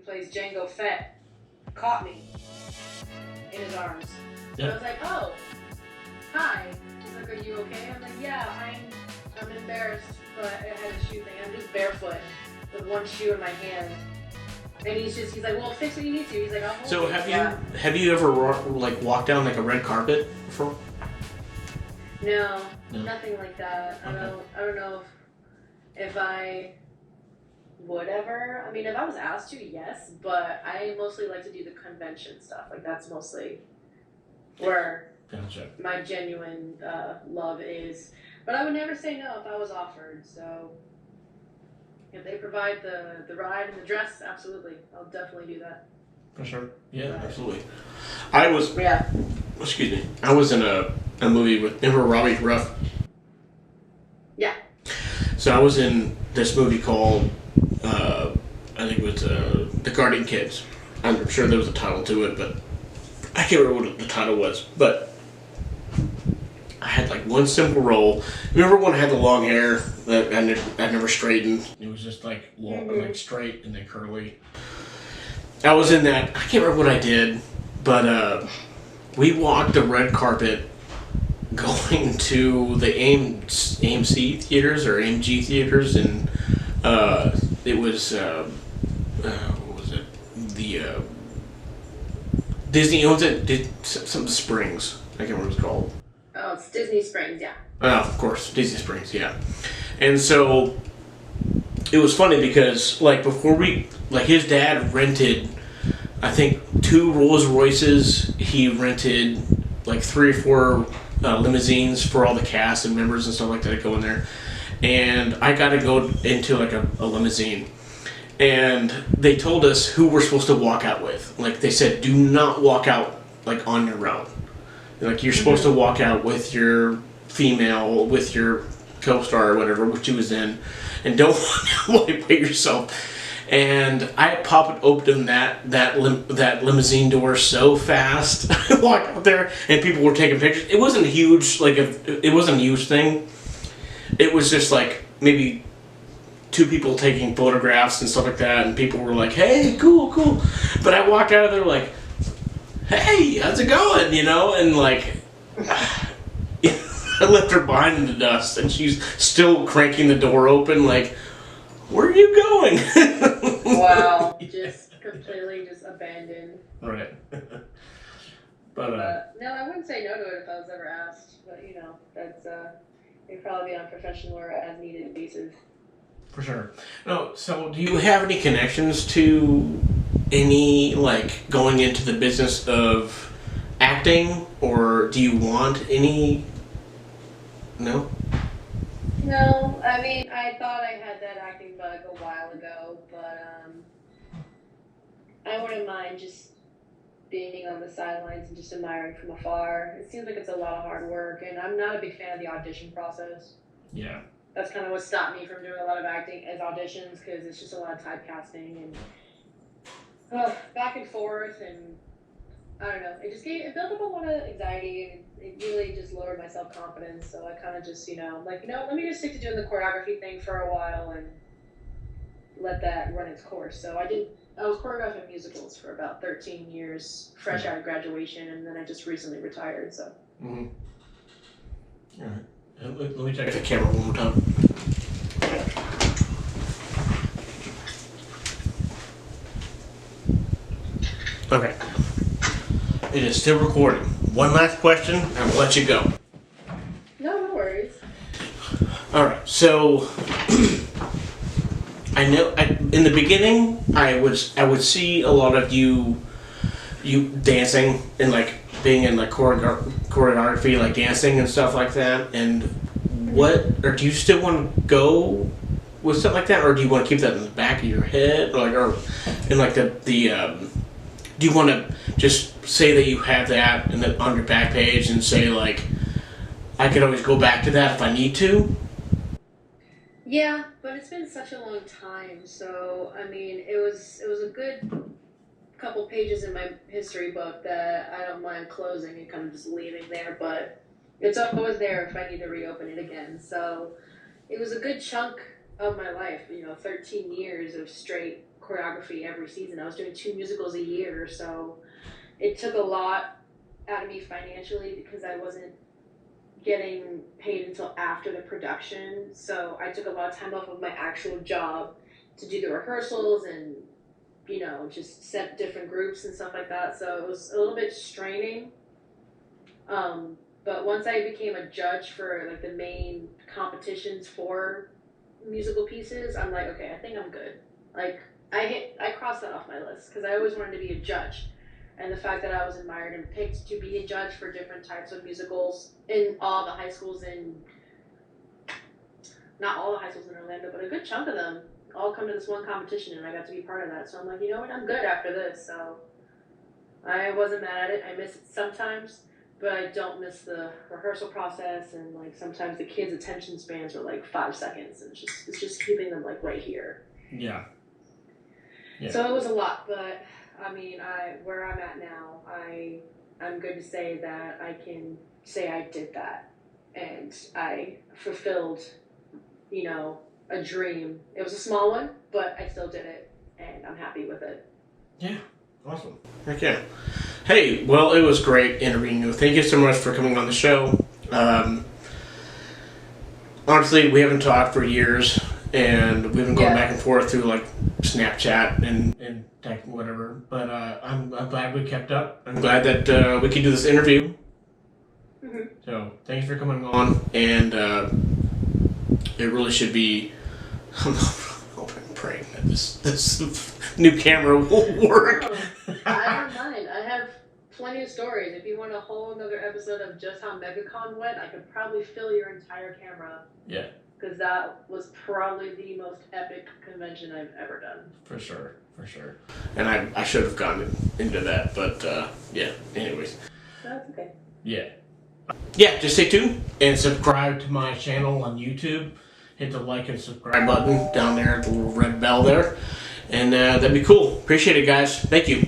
plays Django Fett, caught me in his arms. Yeah. And I was like, oh, hi. He's like, are you okay? I'm like, yeah, I'm embarrassed, but I had a shoe thing. I'm just barefoot with one shoe in my hand. And he's like, well, fix what you need to. He's like, I'll hold So you. have you ever like walked down like a red carpet before? No, No. nothing like that. Okay. I don't know if I would ever. I mean, if I was asked to, yes, but I mostly like to do the convention stuff. Like, that's mostly where Gotcha. my genuine love is. But I would never say no if I was offered. So if they provide the ride and the dress, absolutely, I'll definitely do that. For sure. Yeah, Right. absolutely. I was. Yeah. Excuse me. I was in a movie with. Remember Robbie Ruff? Yeah. So I was in this movie called. I think it was The Guardian Kids. I'm sure there was a title to it, but I can't remember what the title was. But I had like one simple role. Remember when I had the long hair that I never straightened? It was just like long, like straight and then curly. I was in that. I can't remember what I did, but we walked the red carpet going to the AMC theaters or AMG theaters, and it was what was it? The Disney owns it. Some Springs. I can't remember what it's called. Oh, it's Disney Springs, yeah. Oh, of course, Disney Springs, yeah. And so it was funny because, like, before his dad rented, I think, 2 Rolls Royces. He rented like 3 or 4 limousines for all the cast and members and stuff like that to go in there. And I got to go into like a limousine. And they told us who we're supposed to walk out with. Like, they said, do not walk out like on your own. Like, you're supposed to walk out with your female, with your co-star or whatever, which she was in, and don't walk by yourself. And I popped open that limousine door so fast. I walked out there, and people were taking pictures. It wasn't a huge, it wasn't a huge thing. It was just like maybe 2 people taking photographs and stuff like that, and people were like, "Hey, cool." But I walked out of there like, "Hey, how's it going?" You know, and like, I left her behind in the dust, and she's still cranking the door open, like, "Where are you going?" Wow, just completely just abandoned. Right. But no, I wouldn't say no to it if I was ever asked. But you know, that's it'd probably be on professional or as needed basis. For sure. No, so do you have any connections to any, like, going into the business of acting, or do you want any? No? No, I mean, I thought I had that acting bug a while ago, but I wouldn't mind just being on the sidelines and just admiring from afar. It seems like it's a lot of hard work, and I'm not a big fan of the audition process. Yeah. That's kind of what stopped me from doing a lot of acting as auditions, because it's just a lot of typecasting and back and forth, and I don't know. It built up a lot of anxiety, and it really just lowered my self confidence. So I kind of just, let me just stick to doing the choreography thing for a while and let that run its course. So I was choreographing musicals for about 13 years, fresh out of graduation, and then I just recently retired. So. Mm-hmm. All right. Let me check the camera one more time. Okay. It is still recording. One last question, and I'll let you go. No worries. All right. So, I know in the beginning, I would see a lot of you dancing and like being in like choreography, like dancing and stuff like that. And or do you still want to go with stuff like that, or do you want to keep that in the back of your head, or in like the do you want to just say that you have that on your back page and say like, I could always go back to that if I need to? Yeah, but it's been such a long time. So I mean, it was a good couple pages in my history book that I don't mind closing and kind of just leaving there, but it's always there if I need to reopen it again. So it was a good chunk of my life, 13 years of straight choreography every season. I was doing 2 musicals a year, so it took a lot out of me financially because I wasn't getting paid until after the production. So I took a lot of time off of my actual job to do the rehearsals and, you know, just set different groups and stuff like that. So it was a little bit straining. But once I became a judge for like the main competitions for musical pieces, I'm like, okay, I think I'm good. Like I crossed that off my list because I always wanted to be a judge. And the fact that I was admired and picked to be a judge for different types of musicals in all the high schools not all the high schools in Orlando, but a good chunk of them all come to this one competition, and I got to be part of that. So I'm like, you know what, I'm good after this. So I wasn't mad at it. I miss it sometimes, but I don't miss the rehearsal process, and like sometimes the kids' attention spans are like 5 seconds, and it's just keeping them like right here. Yeah. So it was a lot, but I mean, where I'm at now, I'm good to say that I can say I did that, and I fulfilled, you know, a dream. It was a small one, but I still did it, and I'm happy with it. Yeah, awesome. Heck yeah. Hey, well, it was great interviewing you. Thank you so much for coming on the show. Honestly, we haven't talked for years, and we've been going back and forth through like Snapchat and tech, whatever. But I'm glad we kept up. I'm glad that we could do this interview. Mm-hmm. So thanks for coming on, and it really should be. I'm praying that this new camera will work. I don't mind. I have plenty of stories. If you want a whole another episode of just how Megacon went, I could probably fill your entire camera. Yeah. Because that was probably the most epic convention I've ever done. For sure. And I should have gone into that, but yeah, anyways. That's okay. Yeah. Yeah, just stay tuned and subscribe to my channel on YouTube. Hit the like and subscribe button down there, the little red bell there. And that'd be cool. Appreciate it, guys. Thank you.